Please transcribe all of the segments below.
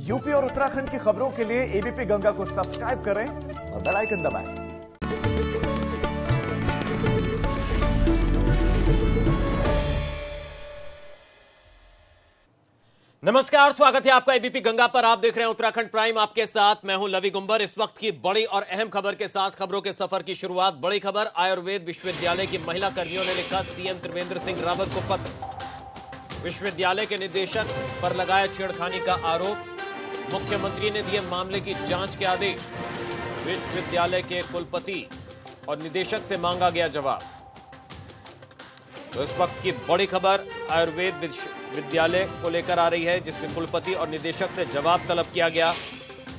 UP और उत्तराखंड की खबरों के लिए एबीपी गंगा को सब्सक्राइब करें और बेल आइकन दबाएं। नमस्कार, स्वागत है आपका एबीपी गंगा पर। आप देख रहे हैं उत्तराखंड प्राइम, आपके साथ मैं हूं लवी गुंबर। इस वक्त की बड़ी और अहम खबर के साथ खबरों के सफर की शुरुआत। बड़ी खबर, आयुर्वेद विश्वविद्यालय की महिला कर्मियों ने लिखा सीएम त्रिवेंद्र सिंह रावत को पत्र। विश्वविद्यालय के निदेशक पर लगाया छेड़खानी का आरोप, मुख्यमंत्री ने दिए मामले की जांच के आदेश। विश्वविद्यालय के कुलपति और निदेशक से मांगा गया जवाब। तो इस वक्त की बड़ी खबर आयुर्वेद विश्वविद्यालय को लेकर आ रही है, जिसके कुलपति और निदेशक से जवाब तलब किया गया।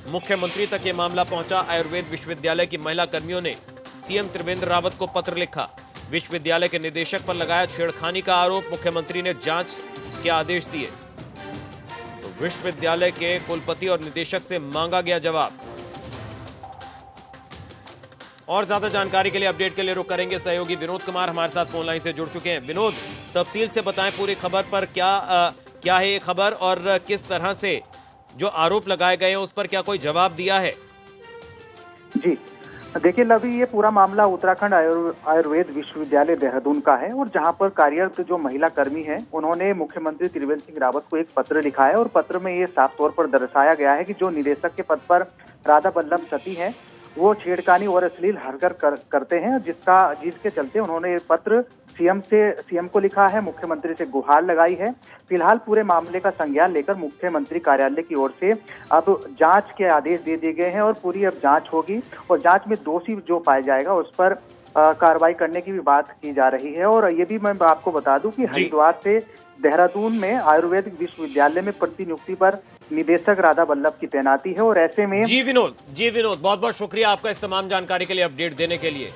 मुख्यमंत्री तक ये मामला पहुंचा। आयुर्वेद विश्वविद्यालय की महिला कर्मियों ने सीएम त्रिवेंद्र रावत को पत्र लिखा। विश्वविद्यालय के निदेशक पर लगाया छेड़खानी का आरोप, मुख्यमंत्री ने जांच के आदेश दिए। तो विश्वविद्यालय के कुलपति और निदेशक से मांगा गया जवाब। और ज्यादा जानकारी के लिए, अपडेट के लिए रुक करेंगे सहयोगी विनोद कुमार, हमारे साथ फोन लाइन से जुड़ चुके हैं। विनोद, तफसील से बताएं पूरी खबर पर, क्या है ये खबर और किस तरह से जो आरोप लगाए गए हैं उस पर क्या कोई जवाब दिया है? जी देखिए लवी, ये पूरा मामला उत्तराखंड आयुर्वेद विश्वविद्यालय देहरादून का है और जहां पर कार्यरत जो महिला कर्मी हैं उन्होंने मुख्यमंत्री त्रिवेंद्र सिंह रावत को एक पत्र लिखा है और पत्र में ये साफ तौर पर दर्शाया गया है कि जो निदेशक के पद पर राधा बल्लभ सती हैं वो छेड़खानी और अश्लील हरकत करते हैं, जिसके चलते उन्होंने पत्र सीएम को लिखा है, मुख्यमंत्री से गुहार लगाई है। फिलहाल पूरे मामले का संज्ञान लेकर मुख्यमंत्री कार्यालय की ओर से अब जांच के आदेश दे दिए गए हैं और पूरी अब जांच होगी और जांच में दोषी जो पाया जाएगा उस पर कार्रवाई करने की भी बात की जा रही है। और ये भी मैं आपको बता दूं कि हरिद्वार से देहरादून में आयुर्वेद विश्वविद्यालय में प्रतिनियुक्ति पर निदेशक राधा बल्लभ की तैनाती है और ऐसे में जी विनोद, बहुत बहुत शुक्रिया आपका इस तमाम जानकारी के लिए, अपडेट देने के लिए।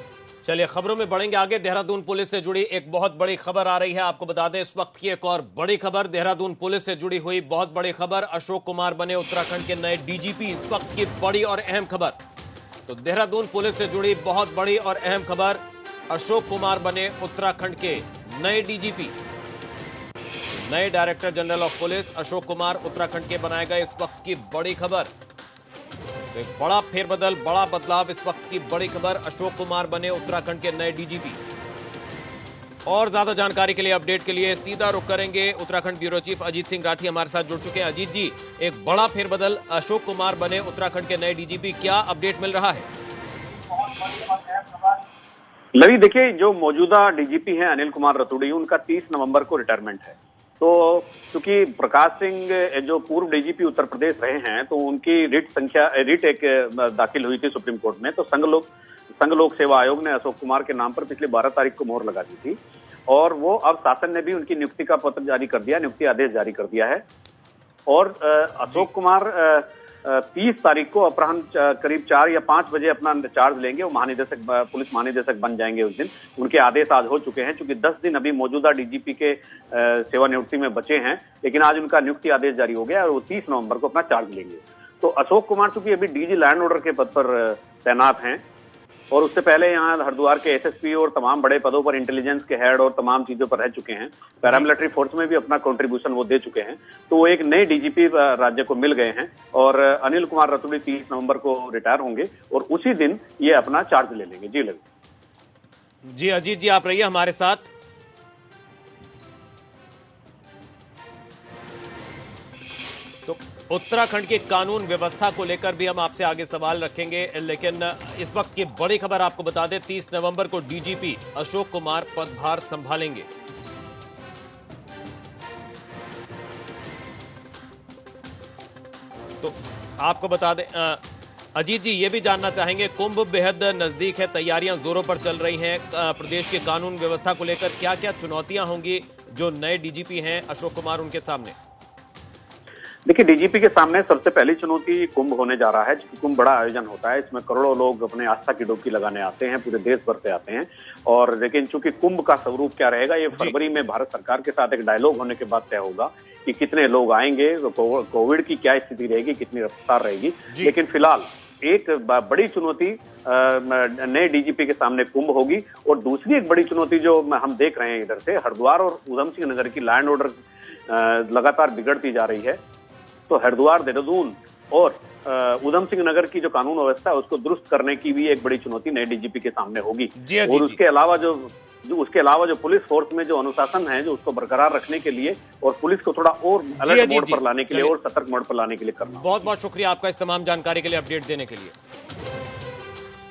चलिए खबरों में बढ़ेंगे आगे। देहरादून पुलिस से जुड़ी एक बहुत बड़ी खबर आ रही है, आपको बता दें इस वक्त की एक और बड़ी खबर। देहरादून पुलिस से जुड़ी हुई बहुत बड़ी खबर, अशोक कुमार बने उत्तराखंड के नए डीजीपी। इस वक्त की बड़ी और अहम खबर, तो देहरादून पुलिस से जुड़ी बहुत बड़ी और अहम खबर, अशोक कुमार बने उत्तराखंड के नए डीजीपी। नए director general of police Ashok Kumar Uttarakhand के बनाए गए। इस वक्त की बड़ी खबर, तो एक बड़ा फेरबदल, बड़ा बदलाव। इस वक्त की बड़ी खबर, अशोक कुमार बने उत्तराखंड के नए डीजीपी। और ज्यादा जानकारी के लिए, अपडेट के लिए सीधा रुख करेंगे उत्तराखंड ब्यूरो चीफ अजीत सिंह राठी हमारे साथ जुड़ चुके हैं। अजीत जी, एक बड़ा फेरबदल, अशोक कुमार बने उत्तराखंड के नए डीजीपी, क्या अपडेट मिल रहा है? लवी, देखिए जो मौजूदा डीजीपी हैं अनिल कुमार रतूड़ी, उनका 30 नवंबर को रिटायरमेंट है। तो क्योंकि प्रकाश सिंह जो पूर्व डीजीपी उत्तर प्रदेश रहे हैं तो उनकी रिट एक दाखिल हुई थी सुप्रीम कोर्ट में, तो संघ लोक सेवा आयोग ने अशोक कुमार के नाम पर पिछले 12 तारीख को मोहर लगा दी थी और वो अब शासन ने भी उनकी नियुक्ति का पत्र जारी कर दिया, नियुक्ति आदेश जारी कर दिया है। और अशोक कुमार 30 तारीख को अपराह्न करीब 4 या 5 बजे अपना चार्ज लेंगे। वो पुलिस महानिदेशक बन जाएंगे उस दिन। उनके आदेश आज हो चुके हैं, क्योंकि 10 दिन अभी मौजूदा डीजीपी के सेवानिवृत्ति में बचे हैं, लेकिन आज उनका नियुक्ति आदेश जारी हो गया और वो 30 नवंबर को अपना चार्ज लेंगे। तो अशोक कुमार चूंकि अभी डीजी लैंड ऑर्डर के पद पर तैनात हैं और उससे पहले यहाँ हरिद्वार के एसएसपी और तमाम बड़े पदों पर इंटेलिजेंस के हेड और तमाम चीजों पर रह चुके हैं, पैरामिलिट्री फोर्स में भी अपना कंट्रीब्यूशन वो दे चुके हैं, तो वो एक नए डीजीपी राज्य को मिल गए हैं। और अनिल कुमार रतूड़ी 30 नवंबर को रिटायर होंगे और उसी दिन ये अपना चार्ज ले लेंगे। जी लवी। जी अजीत जी, आप रहिए हमारे साथ। तो उत्तराखंड की कानून व्यवस्था को लेकर भी हम आपसे आगे सवाल रखेंगे, लेकिन इस वक्त की बड़ी खबर आपको बता दें, 30 नवंबर को डीजीपी अशोक कुमार पदभार संभालेंगे। तो आपको बता दें अजीत जी, ये भी जानना चाहेंगे, कुंभ बेहद नजदीक है, तैयारियां जोरों पर चल रही हैं। प्रदेश की कानून व्यवस्था को लेकर क्या क्या चुनौतियां होंगी जो नए डीजीपी हैं अशोक कुमार, उनके सामने? देखिए, डीजीपी के सामने सबसे पहली चुनौती कुंभ होने जा रहा है, क्योंकि कुंभ बड़ा आयोजन होता है। इसमें करोड़ों लोग अपने आस्था की डुबकी लगाने आते हैं, पूरे देश भर से आते हैं। और लेकिन चूंकि कुंभ का स्वरूप क्या रहेगा, ये फरवरी में भारत सरकार के साथ एक डायलॉग होने के बाद तय होगा कि कितने लोग आएंगे, कोविड की क्या स्थिति रहेगी, कितनी रफ्तार रहेगी। लेकिन फिलहाल एक बड़ी चुनौती नए डीजीपी के सामने कुंभ होगी। और दूसरी एक बड़ी चुनौती जो हम देख रहे हैं इधर से, हरिद्वार और ऊधम सिंह नगर की लैंड ऑर्डर लगातार बिगड़ती जा रही है। तो हरिद्वार, देहरादून और उधम सिंह नगर की जो कानून व्यवस्था है उसको दुरुस्त करने की भी एक बड़ी चुनौती नए डीजीपी के सामने होगी। और उसके अलावा जो पुलिस फोर्स में जो अनुशासन है, जो उसको बरकरार रखने के लिए और पुलिस को थोड़ा और अलर्ट मोड पर लाने के लिए और सतर्क मोड पर लाने के लिए करना। बहुत बहुत शुक्रिया आपका इस तमाम जानकारी के लिए, अपडेट देने के लिए।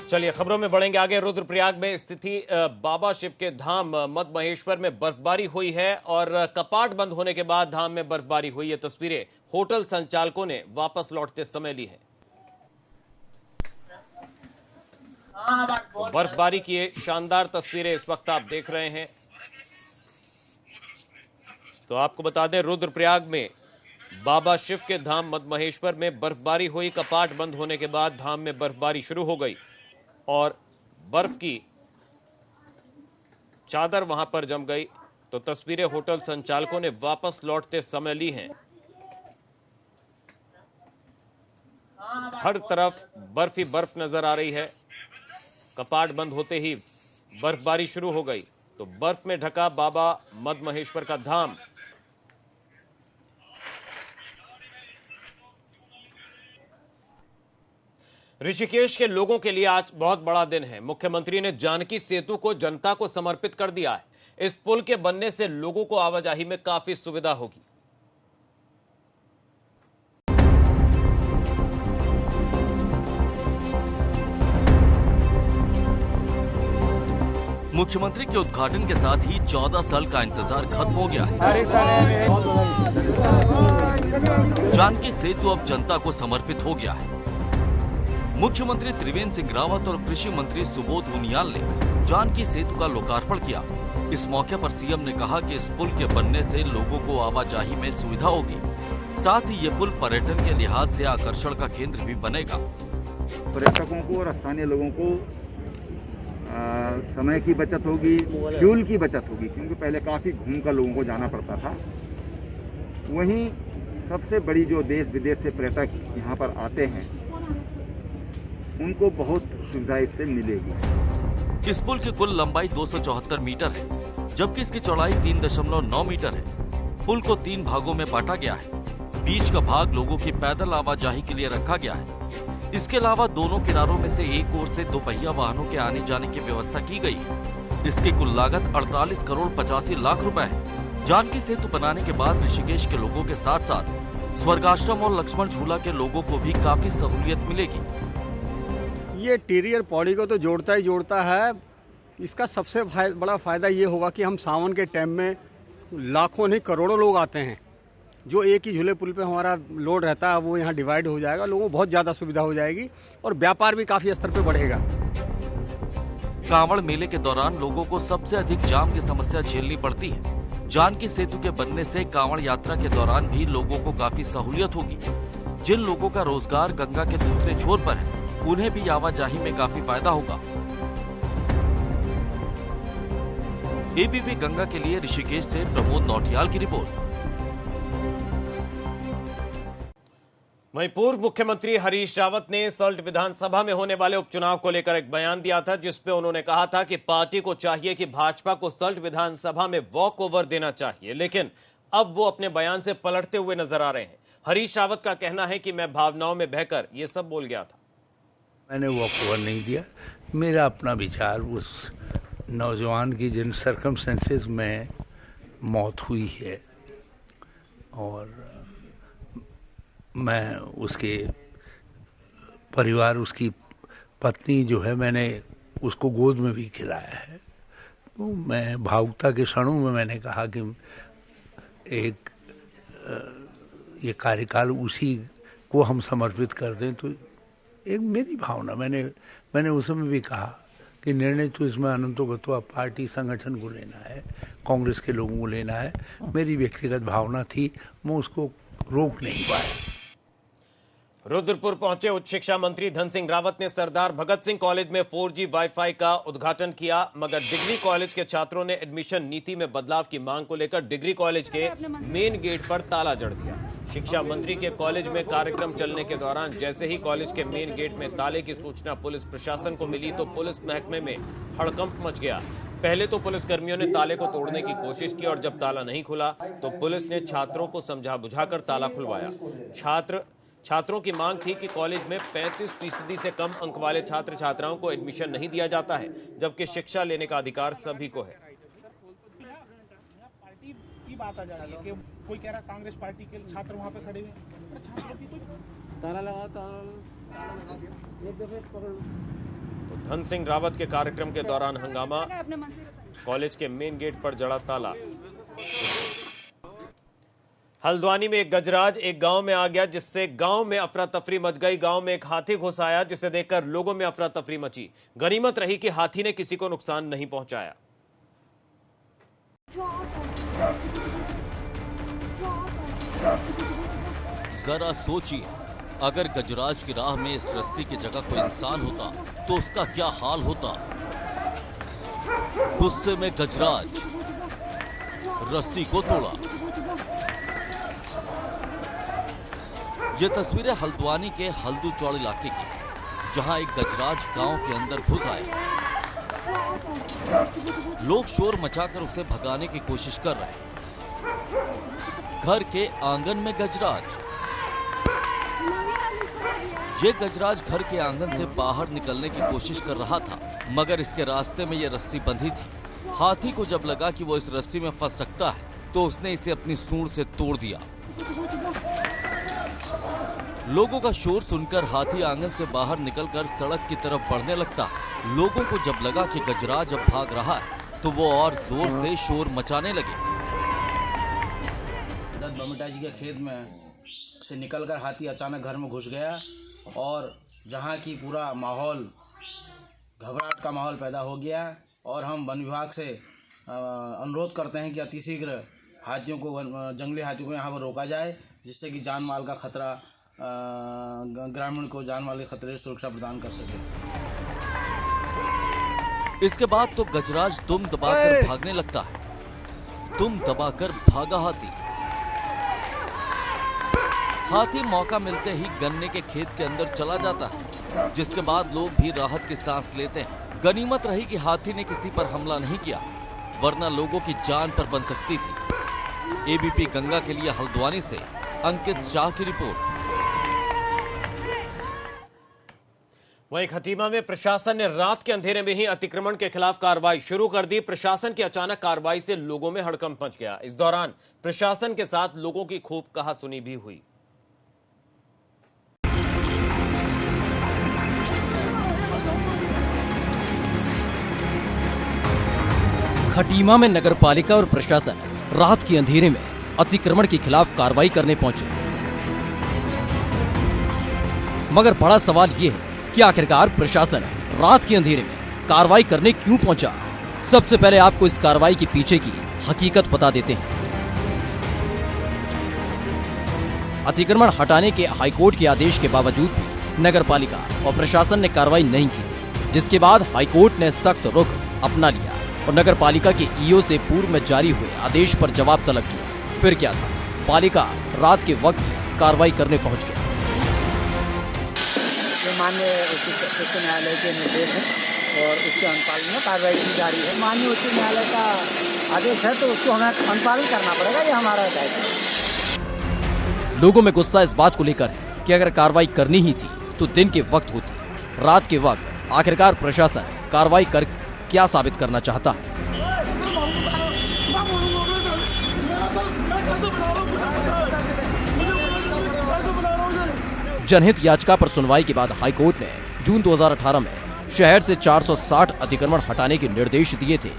चलिए खबरों में बढ़ेंगे आगे। रुद्रप्रयाग में स्थिति बाबा शिव के धाम मद महेश्वर में बर्फबारी हुई है और कपाट बंद होने के बाद धाम में बर्फबारी हुई। ये तस्वीरें होटल संचालकों ने वापस लौटते समय ली है। बर्फबारी की ये शानदार तस्वीरें इस वक्त आप देख रहे हैं। तो आपको बता दें, रुद्रप्रयाग में बाबा शिव के धाम मद महेश्वर में बर्फबारी हुई। कपाट बंद होने के बाद धाम में बर्फबारी शुरू हो गई और बर्फ की चादर वहां पर जम गई। तो तस्वीरें होटल संचालकों ने वापस लौटते समय ली हैं। हर तरफ बर्फ ही बर्फ नजर आ रही है। कपाट बंद होते ही बर्फबारी शुरू हो गई। तो बर्फ में ढका बाबा मद महेश्वर का धाम। ऋषिकेश के लोगों के लिए आज बहुत बड़ा दिन है। मुख्यमंत्री ने जानकी सेतु को जनता को समर्पित कर दिया है। इस पुल के बनने से लोगों को आवाजाही में काफी सुविधा होगी। मुख्यमंत्री के उद्घाटन के साथ ही 14 साल का इंतजार खत्म हो गया है। जानकी सेतु अब जनता को समर्पित हो गया है। मुख्यमंत्री त्रिवेंद्र सिंह रावत और कृषि मंत्री सुबोध उनियाल ने जानकी सेतु का लोकार्पण किया। इस मौके पर सीएम ने कहा कि इस पुल के बनने से लोगों को आवाजाही में सुविधा होगी। साथ ही ये पुल पर्यटन के लिहाज से आकर्षण का केंद्र भी बनेगा। पर्यटकों को और स्थानीय लोगों को समय की बचत होगी, फ्यूल की बचत होगी, क्योंकि पहले काफी घूम कर लोगों को जाना पड़ता था। वहीं सबसे बड़ी जो देश विदेश से पर्यटक यहाँ पर आते हैं उनको बहुत सुविधा इससे मिलेगी। इस पुल की कुल लंबाई 274 मीटर है, जबकि इसकी चौड़ाई 3.9 मीटर है। पुल को 3 भागों में बांटा गया है। बीच का भाग लोगों की पैदल आवाजाही के लिए रखा गया है। इसके अलावा दोनों किनारों में से एक ओर से 2 पहिया वाहनों के आने जाने की व्यवस्था की गई है। इसकी कुल लागत 48 करोड़ 85 लाख रुपए है। जानकी सेतु बनाने के बाद ऋषिकेश के लोगों के साथ साथ स्वर्गाश्रम और लक्ष्मण झूला के लोगों को भी काफी सहूलियत मिलेगी। ये टिहरी पौड़ी को तो जोड़ता ही जोड़ता है। इसका सबसे बड़ा फायदा ये होगा कि हम सावन के टाइम में लाखों नहीं करोड़ों लोग आते हैं। जो एक ही झूले पुल पे हमारा लोड रहता है वो यहाँ डिवाइड हो जाएगा। लोगों को बहुत ज़्यादा सुविधा हो जाएगी और व्यापार भी काफ़ी स्तर पे बढ़ेगा। कांवड़ मेले के दौरान लोगों को सबसे अधिक जाम की समस्या झेलनी पड़ती है। जानकी सेतु के बनने से कांवड़ यात्रा के दौरान भी लोगों को काफी सहूलियत होगी। जिन लोगों का रोजगार गंगा के दूसरे छोर पर है उन्हें भी आवाजाही में काफी फायदा होगा। एबीपी गंगा के लिए ऋषिकेश से प्रमोद नौटियाल की रिपोर्ट। वहीं पूर्व मुख्यमंत्री हरीश रावत ने सल्ट विधानसभा में होने वाले उपचुनाव को लेकर एक बयान दिया था, जिसपे उन्होंने कहा था कि पार्टी को चाहिए कि भाजपा को सल्ट विधानसभा में वॉक ओवर देना चाहिए, लेकिन अब वो अपने बयान से पलटते हुए नजर आ रहे हैं। हरीश रावत का कहना है कि मैं भावनाओं में बहकर ये सब बोल गया था। मैंने वॉक ओवर नहीं दिया। मेरा अपना विचार, उस नौजवान की जिन सर्कमस्टेंसेस में मौत हुई है और मैं उसके परिवार, उसकी पत्नी जो है, मैंने उसको गोद में भी खिलाया है। तो मैं भावुकता के क्षणों में मैंने कहा कि एक ये कार्यकाल उसी को हम समर्पित कर दें। तो एक मेरी भावना, मैंने उस समय भी कहा कि निर्णय तो इसमें अनंतोगत्वा पार्टी संगठन को लेना है, कांग्रेस के लोगों को लेना है। मेरी व्यक्तिगत भावना थी, मैं उसको रोक नहीं पाया। रुद्रपुर पहुंचे उच्च शिक्षा मंत्री धन सिंह रावत ने सरदार भगत सिंह कॉलेज में 4G वाईफाई का उद्घाटन किया, मगर डिग्री कॉलेज के छात्रों ने एडमिशन नीति में बदलाव की मांग को लेकर डिग्री कॉलेज के मेन गेट पर ताला जड़ दिया। शिक्षा मंत्री के कॉलेज में कार्यक्रम चलने के दौरान जैसे ही कॉलेज के मेन गेट में ताले की सूचना पुलिस प्रशासन को मिली तो पुलिस महकमे में हड़कंप मच गया। पहले तो पुलिस कर्मियों ने ताले को तोड़ने की कोशिश की और जब ताला नहीं खुला तो पुलिस ने छात्रों को समझा बुझाकर ताला खुलवाया। छात्रों की मांग थी कि कॉलेज में 35% से कम अंक वाले छात्र छात्राओं को एडमिशन नहीं दिया जाता है, जबकि शिक्षा लेने का अधिकार सभी को है। पार्टी की बात आ जा रही है कि कोई कह रहा कांग्रेस पार्टी के छात्र वहां पे खड़े हुए हैं, छात्रों की ताला लगा तो धन सिंह रावत के कार्यक्रम के दौरान हंगामा, कॉलेज के मेन गेट पर जड़ा ताला। हल्द्वानी में एक गजराज एक गांव में आ गया, जिससे गांव में अफरा तफरी मच गई। गांव में एक हाथी घुस आया, जिसे देखकर लोगों में अफरा तफरी मची। गनीमत रही कि हाथी ने किसी को नुकसान नहीं पहुंचाया। जरा सोचिए, अगर गजराज की राह में इस रस्सी की जगह कोई इंसान होता तो उसका क्या हाल होता। गुस्से में गजराज रस्सी को तोड़ा। ये तस्वीरें हल्द्वानी के हल्दू चौड़ इलाके की, जहां एक गजराज गांव के अंदर घुस आया। लोग शोर मचाकर उसे भगाने की कोशिश कर रहे हैं। घर के आंगन में गजराज। ये गजराज घर के आंगन से बाहर निकलने की कोशिश कर रहा था, मगर इसके रास्ते में ये रस्सी बंधी थी। हाथी को जब लगा कि वो इस रस्सी में फंस सकता है तो उसने इसे अपनी सूंड से तोड़ दिया। लोगों का शोर सुनकर हाथी आंगन से बाहर निकलकर सड़क की तरफ बढ़ने लगता। लोगों को जब लगा कि गजराज अब भाग रहा है तो वो और जोर से शोर मचाने लगे। बमिटा जी के खेत में से निकलकर हाथी अचानक घर में घुस गया और जहां की पूरा माहौल, घबराहट का माहौल पैदा हो गया। और हम वन विभाग से अनुरोध करते हैं कि अतिशीघ्र हाथियों को, जंगली हाथियों को यहाँ पर रोका जाए, जिससे कि जान माल का खतरा, ग्रामीण को जान माल के खतरे से सुरक्षा प्रदान कर सके। इसके बाद तो गजराज दुम दबाकर भागने लगता है। दुम दबाकर भागा हाथी मौका मिलते ही गन्ने के खेत के अंदर चला जाता है, जिसके बाद लोग भी राहत की सांस लेते हैं। गनीमत रही कि हाथी ने किसी पर हमला नहीं किया, वरना लोगों की जान पर बन सकती थी। एबीपी गंगा के लिए हल्द्वानी से अंकित शाह की रिपोर्ट। वहीं खटीमा में प्रशासन ने रात के अंधेरे में ही अतिक्रमण के खिलाफ कार्रवाई शुरू कर दी। प्रशासन की अचानक कार्रवाई से लोगों में हड़कंप मच गया। इस दौरान प्रशासन के साथ लोगों की खूब कहासुनी भी हुई। खटीमा में नगरपालिका और प्रशासन रात के अंधेरे में अतिक्रमण के खिलाफ कार्रवाई करने पहुंचे, मगर बड़ा सवाल ये है कि आखिरकार प्रशासन रात के अंधेरे में कार्रवाई करने क्यों पहुंचा। सबसे पहले आपको इस कार्रवाई के पीछे की हकीकत बता देते हैं। अतिक्रमण हटाने के हाईकोर्ट के आदेश के बावजूद भी नगरपालिका और प्रशासन ने कार्रवाई नहीं की, जिसके बाद हाईकोर्ट ने सख्त रुख अपना लिया और नगरपालिका के ईओ से पूर्व में जारी हुए आदेश पर जवाब तलब किया। फिर क्या था, पालिका रात के वक्त कार्रवाई करने पहुंच गया। माननीय उच्च न्यायालय के निर्देश है और उसके अनुपालन में कार्रवाई की जा रही है। माननीय उच्च न्यायालय का आदेश है तो उसको हमें अनुपालन करना पड़ेगा, ये हमारा दायित्व है। लोगों में गुस्सा इस बात को लेकर है कि अगर कार्रवाई करनी ही थी तो दिन के वक्त होती। रात के वक्त आखिरकार प्रशासन कार्रवाई कर क्या साबित करना चाहता है। जनहित याचिका पर सुनवाई के बाद हाईकोर्ट ने जून 2018 में शहर से 460 अतिक्रमण हटाने के निर्देश दिए थे।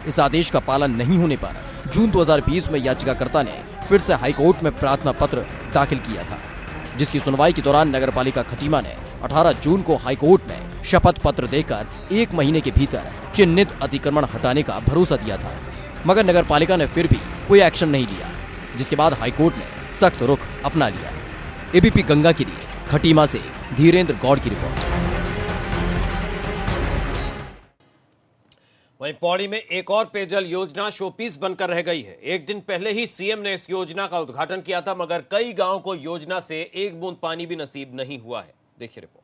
इस आदेश का पालन नहीं होने पर जून 2020 में याचिकाकर्ता ने फिर से हाईकोर्ट में प्रार्थना पत्र दाखिल किया था, जिसकी सुनवाई के दौरान नगरपालिका खटीमा ने 18 जून को हाईकोर्ट में शपथ पत्र देकर 1 महीने के भीतर चिन्हित अतिक्रमण हटाने का भरोसा दिया था, मगर नगरपालिका ने फिर भी कोई एक्शन नहीं लिया, जिसके बाद हाईकोर्ट ने सख्त रुख अपना लिया। एबीपी गंगा के लिए खटीमा से धीरेन्द्र गौड़ की रिपोर्ट। वहीं पौड़ी में एक और पेयजल योजना शोपीस बनकर रह गई है। एक दिन पहले ही सीएम ने इस योजना का उद्घाटन किया था, मगर कई गांवों को योजना से एक बूंद पानी भी नसीब नहीं हुआ है। देखिए रिपोर्ट।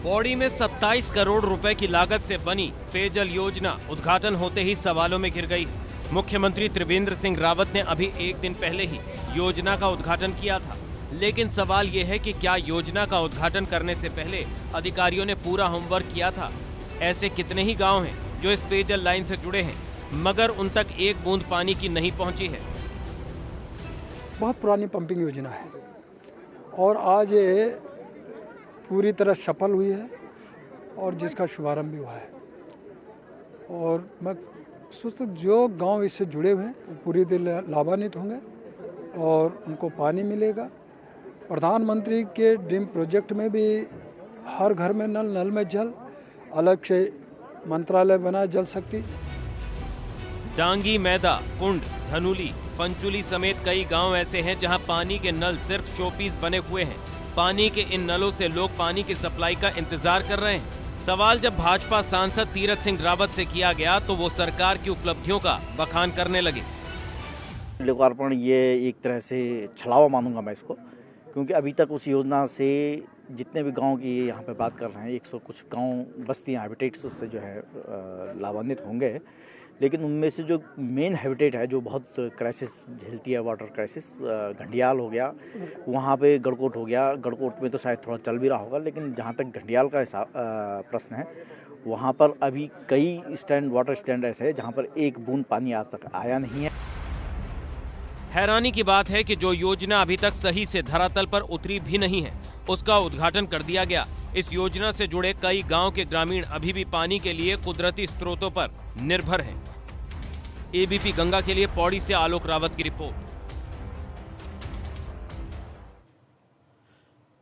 पौड़ी में 27 करोड़ रुपए की लागत से बनी पेयजल योजना उद्घाटन होते ही सवालों में घिर गई। मुख्यमंत्री त्रिवेंद्र सिंह रावत ने अभी एक दिन पहले ही योजना का उद्घाटन किया था, लेकिन सवाल ये है कि क्या योजना का उद्घाटन करने से पहले अधिकारियों ने पूरा होमवर्क किया था? ऐसे कितने ही गांव हैं जो इस पेयजल लाइन से जुड़े हैं मगर उन तक एक बूंद पानी की नहीं पहुंची है। बहुत पुरानी पंपिंग योजना है और आज ये पूरी तरह सफल हुई है और जिसका शुभारंभ भी हुआ है। और मैं सोचता जो गांव इससे जुड़े हुए हैं वो पूरी तरह लाभान्वित होंगे और उनको पानी मिलेगा। प्रधानमंत्री के ड्रीम प्रोजेक्ट में भी हर घर में नल, नल में जल, अलग से मंत्रालय बना जल शक्ति। डांगी, मैदा, कुंड, धनुली, पंचुली समेत कई गांव ऐसे हैं जहां पानी के नल सिर्फ शोपीस बने हुए हैं। पानी के इन नलों से लोग पानी की सप्लाई का इंतजार कर रहे हैं। सवाल जब भाजपा सांसद तीरथ सिंह रावत से किया गया तो वो सरकार की उपलब्धियों का बखान करने लगे। लोकार्पण ये एक तरह से छलावा मानूंगा मैं इसको, क्योंकि अभी तक उस योजना से जितने भी गांव की यहाँ पे बात कर रहे हैं 100 कुछ गांव बस्तियाँ हैबिटेट्स उससे जो है लाभान्वित होंगे, लेकिन उनमें से जो मेन हैबिटेट है जो बहुत क्राइसिस झेलती है, वाटर क्राइसिस, घंडियाल हो गया, वहाँ पे गड़कोट हो गया। गड़कोट में तो शायद थोड़ा चल भी रहा होगा, लेकिन जहाँ तक घंडियाल का प्रश्न है वहाँ पर अभी कई स्टैंड, वाटर स्टैंड ऐसे हैं जहाँ पर एक बूंद पानी आज तक आया नहीं है। हैरानी की बात है कि जो योजना अभी तक सही से धरातल पर उतरी भी नहीं है उसका उद्घाटन कर दिया गया। इस योजना से जुड़े कई गांव के ग्रामीण अभी भी पानी के लिए कुदरती स्रोतों पर निर्भर हैं। एबीपी गंगा के लिए पौड़ी से आलोक रावत की रिपोर्ट।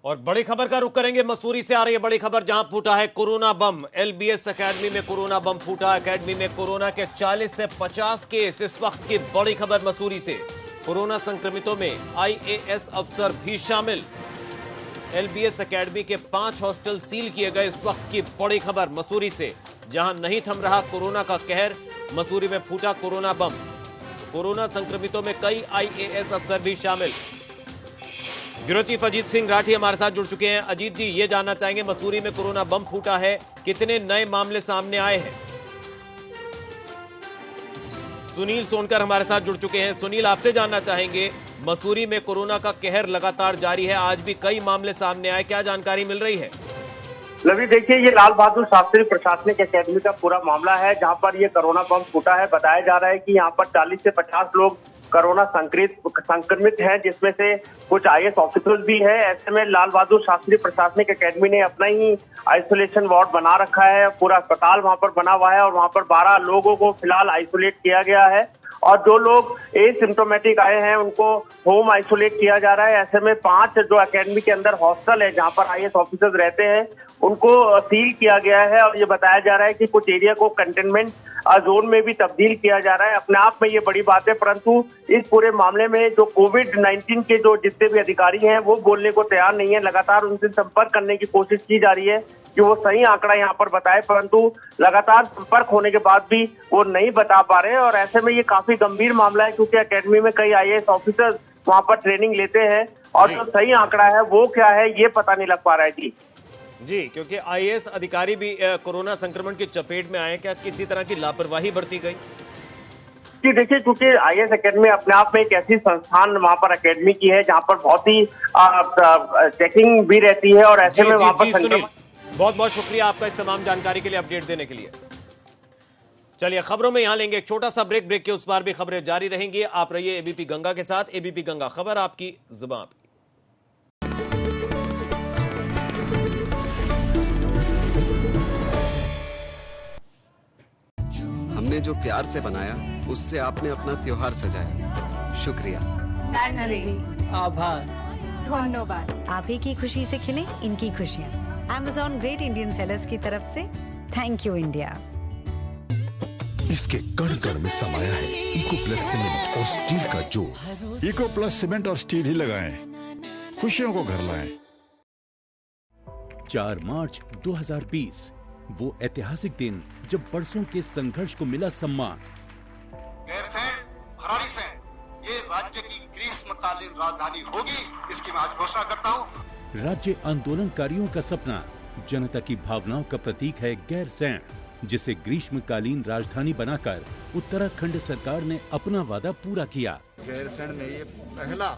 और बड़ी खबर का रुख करेंगे, मसूरी से आ रही है बड़ी खबर जहां फूटा है कोरोना बम। एलबीएस एकेडमी में कोरोना बम फूटा। एकेडमी में कोरोना के 40 से 50 केस। इस वक्त की बड़ी खबर मसूरी से, कोरोना संक्रमितों में आईएएस अफसर भी शामिल। एलबीएस एकेडमी के 5 हॉस्टल सील किए गए। इस वक्त की बड़ी खबर मसूरी से, जहां नहीं थम रहा कोरोना का कहर, मसूरी में फूटा कोरोना बम। कोरोना संक्रमितों में कई आईएएस अफसर भी शामिल। ब्यूरो चीफ अजीत सिंह राठी हमारे साथ जुड़ चुके हैं। अजीत जी, ये जानना चाहेंगे मसूरी में कोरोना बम फूटा है, कितने नए मामले सामने आए हैं? सुनील सोनकर हमारे साथ जुड़ चुके हैं। सुनील, आपसे जानना चाहेंगे, मसूरी में कोरोना का कहर लगातार जारी है, आज भी कई मामले सामने आए, क्या जानकारी मिल रही है? लवी, देखिए ये लाल बहादुर शास्त्री प्रशासनिक अकेडमी का पूरा मामला है जहां पर ये कोरोना बम फूटा है। बताया जा रहा है कि यहाँ पर 40 से 50 लोग कोरोना संक्रमित हैं, जिसमें से कुछ आईएएस ऑफिसर्स भी है। ऐसे में लाल बहादुर शास्त्री प्रशासनिक अकेडमी ने अपना ही आइसोलेशन वार्ड बना रखा है, पूरा अस्पताल वहां पर बना हुआ है और वहां पर 12 लोगों को फिलहाल आइसोलेट किया गया है और जो लोग एसिम्प्टोमेटिक आए हैं उनको होम आइसोलेट किया जा रहा है। ऐसे में 5 जो एकेडमी के अंदर हॉस्टल है जहां पर आईएएस ऑफिसर्स रहते हैं उनको सील किया गया है और ये बताया जा रहा है कि कुछ एरिया को कंटेनमेंट जोन में भी तब्दील किया जा रहा है। अपने आप में ये बड़ी बात है, परंतु इस पूरे मामले में जो कोविड-19 के जो जितने भी अधिकारी हैं वो बोलने को तैयार नहीं है। लगातार उनसे संपर्क करने की कोशिश की जा रही है कि वो सही आंकड़ा यहाँ पर बताए, परंतु लगातार संपर्क होने के बाद भी वो नहीं बता पा रहे हैं। और ऐसे में ये काफी गंभीर मामला है क्योंकि एकेडमी में कई आईएएस ऑफिसर्स वहाँ पर ट्रेनिंग लेते हैं और जो सही आंकड़ा है वो क्या है ये पता नहीं लग पा रहा है जी, क्योंकि आईएएस अधिकारी भी कोरोना संक्रमण की चपेट में आए, क्या किसी तरह की लापरवाही बरती गई? जी देखिए, क्योंकि आईएएस एकेडमी अपने आप में एक ऐसी संस्थान वहाँ पर एकेडमी की है जहाँ पर बहुत ही चेकिंग भी रहती है और ऐसे में वहाँ पर बहुत बहुत शुक्रिया आपका इस तमाम जानकारी के लिए, अपडेट देने के लिए। चलिए खबरों में यहां लेंगे एक छोटा सा ब्रेक। ब्रेक के उस पार भी खबरें जारी रहेंगी। आप रहिए एबीपी गंगा के साथ। एबीपी गंगा, खबर आपकी, जुबान आपकी। हमने जो प्यार से बनाया उससे आपने अपना त्योहार सजाया, शुक्रिया। आभार, धन्यवाद। आप ही की खुशी से खिले इनकी खुशियाँ। Amazon ग्रेट इंडियन सेलर्स की तरफ से थैंक यू इंडिया। इसके कण कण में समाया है इको प्लस सीमेंट और स्टील का जोड़। इको प्लस सीमेंट और स्टील ही लगाएं, खुशियों को घर लाएं। 4 मार्च 2020, वो ऐतिहासिक दिन जब बरसों के संघर्ष को मिला सम्मान। भरारी से ये राज्य की ग्रीष्मकालीन राजधानी होगी, इसकी मैं आज घोषणा करता हूँ। राज्य आंदोलनकारियों का सपना जनता की भावनाओं का प्रतीक है गैरसैंण, जिसे ग्रीष्मकालीन राजधानी बनाकर उत्तराखंड सरकार ने अपना वादा पूरा किया। गैरसैंण में ये पहला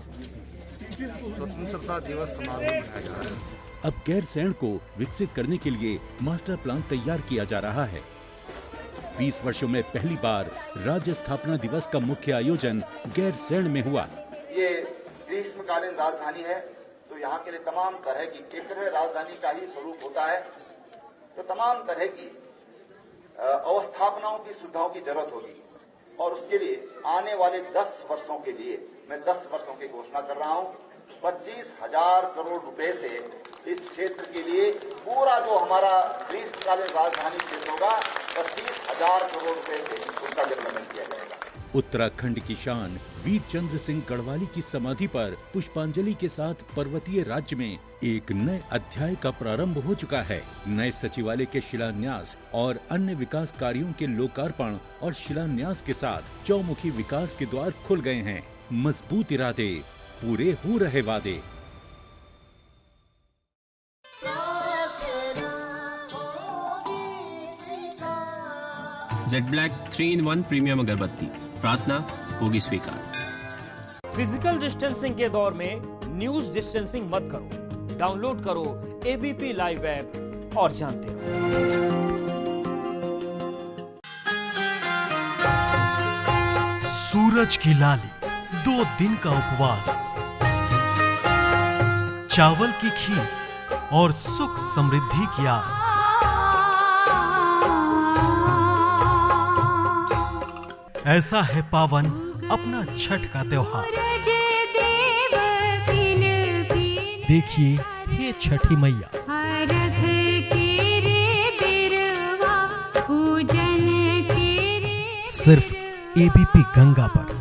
स्वतंत्रता दिवस समारोह मनाया जा रहा है। अब गैरसैंण को विकसित करने के लिए मास्टर प्लान तैयार किया जा रहा है। 20 वर्षों में पहली बार राज्य स्थापना दिवस का मुख्य आयोजन गैरसैंण में हुआ। ये ग्रीष्मकालीन राजधानी है, तो यहाँ के लिए तमाम तरह की, एक तरह राजधानी का ही स्वरूप होता है, तो तमाम तरह की अवस्थापनाओं की सुविधाओं की जरूरत होगी। और उसके लिए आने वाले 10 वर्षों के लिए मैं 10 वर्षों की घोषणा कर रहा हूँ। 25,000 करोड़ रुपए से इस क्षेत्र के लिए पूरा जो हमारा ग्रीष्मकालीन राजधानी क्षेत्र होगा, 25,000 करोड़ रुपए से उसका डेवलपमेंट किया जाएगा। उत्तराखंड की शान वीर चंद्र सिंह गढ़वाली की समाधि पर पुष्पांजलि के साथ पर्वतीय राज्य में एक नए अध्याय का प्रारंभ हो चुका है। नए सचिवालय के शिलान्यास और अन्य विकास कार्यों के लोकार्पण और शिलान्यास के साथ चौमुखी विकास के द्वार खुल गए हैं। मजबूत इरादे, पूरे हो रहे वादे। जेड ब्लैक 3-in-1 प्रीमियम अगरबत्ती, प्रार्थना होगी स्वीकार। फिजिकल डिस्टेंसिंग के दौर में न्यूज डिस्टेंसिंग मत करो। डाउनलोड करो एबीपी लाइव ऐप और जानते रहो। सूरज की लाली, 2 दिन का उपवास, चावल की खीर और सुख समृद्धि की आस। ऐसा है पावन अपना छठ का त्योहार। देखिए ये छठी मैया सिर्फ एबीपी गंगा पर।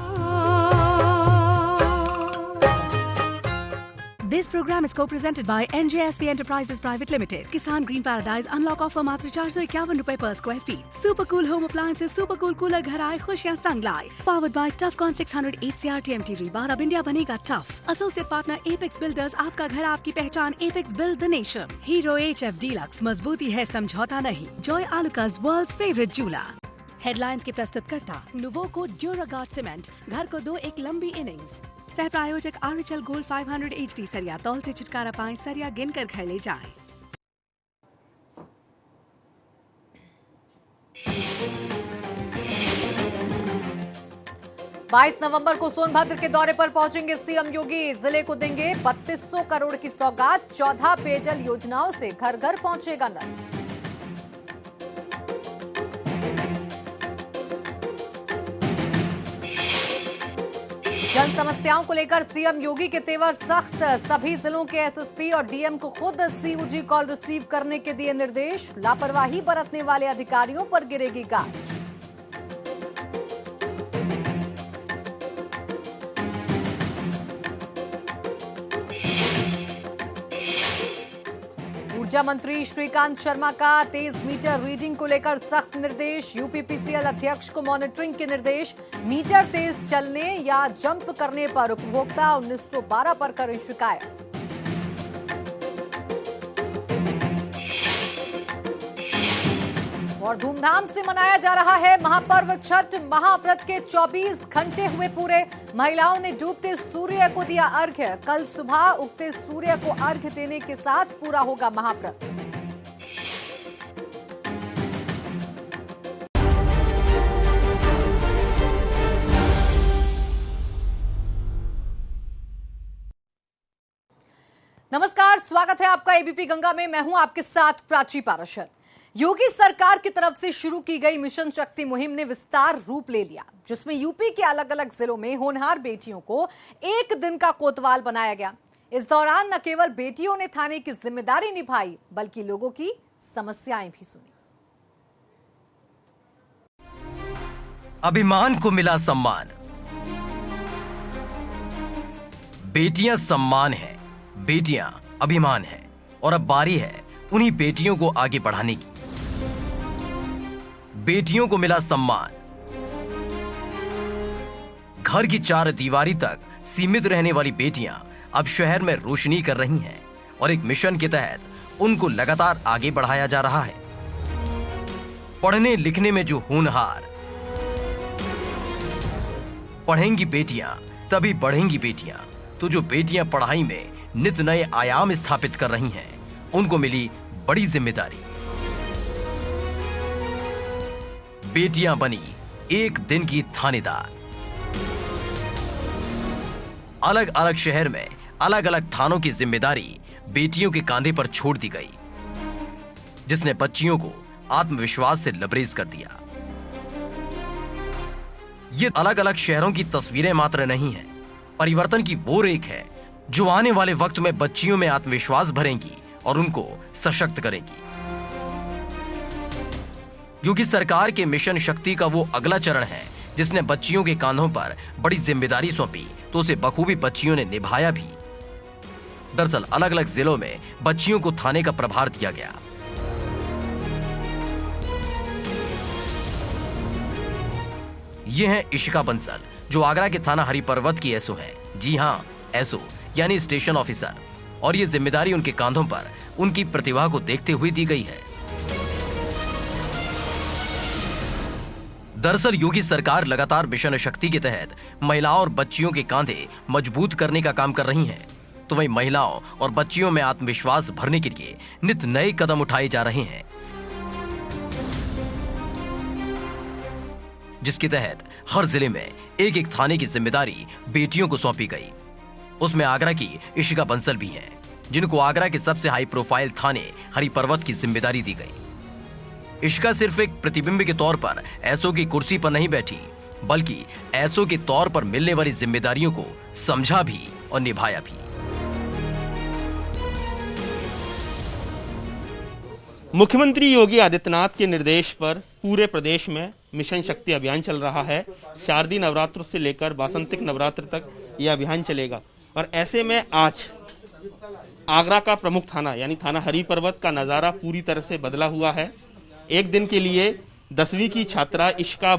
This program is co-presented by NJSP Enterprises Private Limited. Kisan Green Paradise unlock offer मात्र 451 रुपए per square feet. Super cool home appliances, super cool cooler घर आए खुशियां संग लाए. Powered by Toughcon 608 CR TMT rebar. अब India बनेगा tough. Associate partner Apex Builders, आपका घर आपकी पहचान. Apex Build the Nation. Hero HF Deluxe, मजबूती है समझौता नहीं. Joy Alucas, world's favorite jeweler. Headlines की प्रस्तुतकर्ता नुवोको ड्यूरागार्ड सीमेंट, घर को दो एक लंबी इनिंग्स। सह प्रायोजक आरएचएल गोल्ड 500 HD सरिया, तौल से छुटकारा पाएं, सरिया गिनकर घर ले जाएं। बाईस नवंबर को सोनभद्र के दौरे पर पहुंचेंगे सीएम योगी। जिले को देंगे 3200 करोड़ की सौगात। 14 पेयजल योजनाओं से घर घर पहुंचेगा नल। जन समस्याओं को लेकर सीएम योगी के तेवर सख्त। सभी जिलों के एसएसपी और डीएम को खुद सीओजी कॉल रिसीव करने के दिए निर्देश। लापरवाही बरतने वाले अधिकारियों पर गिरेगी गाज। ऊर्जा मंत्री श्रीकांत शर्मा का तेज मीटर रीडिंग को लेकर सख्त निर्देश। यूपीपीसीएल अध्यक्ष को मॉनिटरिंग के निर्देश। मीटर तेज चलने या जंप करने पर उपभोक्ता 1912 पर करें शिकायत। और धूमधाम से मनाया जा रहा है महापर्व छठ। महाव्रत के 24 घंटे हुए पूरे। महिलाओं ने डूबते सूर्य को दिया अर्घ्य। कल सुबह उगते सूर्य को अर्घ्य देने के साथ पूरा होगा महाव्रत। नमस्कार, स्वागत है आपका एबीपी गंगा में। मैं हूं आपके साथ प्राची पाराशर। योगी सरकार की तरफ से शुरू की गई मिशन शक्ति मुहिम ने विस्तार रूप ले लिया, जिसमें यूपी के अलग अलग जिलों में होनहार बेटियों को एक दिन का कोतवाल बनाया गया। इस दौरान न केवल बेटियों ने थाने की जिम्मेदारी निभाई, बल्कि लोगों की समस्याएं भी सुनी। अभिमान को मिला सम्मान। बेटियां सम्मान है, बेटियां अभिमान है, और अब बारी है उन्हीं बेटियों को आगे बढ़ाने की। बेटियों को मिला सम्मान। घर की 4 दीवारी तक सीमित रहने वाली बेटियां अब शहर में रोशनी कर रही हैं और एक मिशन के तहत उनको लगातार आगे बढ़ाया जा रहा है। पढ़ने लिखने में जो होनहार, पढ़ेंगी बेटियां तभी बढ़ेंगी बेटियां, तो जो बेटियां पढ़ाई में नित नए आयाम स्थापित कर रही हैं, उनको मिली बड़ी जिम्मेदारी। बेटियां बनी एक दिन की थानेदार। अलग अलग शहर में अलग अलग थानों की जिम्मेदारी बेटियों के कांधे पर छोड़ दी गई, जिसने बच्चियों को आत्मविश्वास से लबरेज कर दिया। ये अलग अलग शहरों की तस्वीरें मात्र नहीं है, परिवर्तन की वो रेख है जो आने वाले वक्त में बच्चियों में आत्मविश्वास भरेंगी और उनको सशक्त करेंगी। योगी सरकार के मिशन शक्ति का वो अगला चरण है जिसने बच्चियों के कांधों पर बड़ी जिम्मेदारी सौंपी, तो उसे बखूबी बच्चियों ने निभाया भी। दरअसल अलग अलग जिलों में बच्चियों को थाने का प्रभार दिया गया। ये है इशिका बंसल, जो आगरा के थाना हरिपर्वत की एसओ है। जी हां, एसओ यानी स्टेशन ऑफिसर, और ये जिम्मेदारी उनके कांधों पर उनकी प्रतिभा को देखते हुए दी गई है। दरअसल योगी सरकार लगातार मिशन शक्ति के तहत महिलाओं और बच्चियों के कांधे मजबूत करने का काम कर रही है, तो वहीं महिलाओं और बच्चियों में आत्मविश्वास भरने के लिए नित नए कदम उठाए जा रहे हैं, जिसके तहत हर जिले में एक एक थाने की जिम्मेदारी बेटियों को सौंपी गई। उसमें आगरा की इशिका बंसल भी हैं, जिनको आगरा के सबसे हाई प्रोफाइल थाने हरिपर्वत की जिम्मेदारी दी गई। इशिका सिर्फ एक प्रतिबिंब के तौर पर एसओ की कुर्सी पर नहीं बैठी, बल्कि एसओ के तौर पर मिलने वाली जिम्मेदारियों को समझा भी और निभाया भी। मुख्यमंत्री योगी आदित्यनाथ के निर्देश पर पूरे प्रदेश में मिशन शक्ति अभियान चल रहा है। शारदीय नवरात्र से लेकर वासंतिक नवरात्र तक यह अभियान चलेगा, और ऐसे में आज आगरा का प्रमुख थाना यानी थाना हरिपर्वत का नजारा पूरी तरह से बदला हुआ है। एक दिन के लिए 10वीं की छात्रा इशिका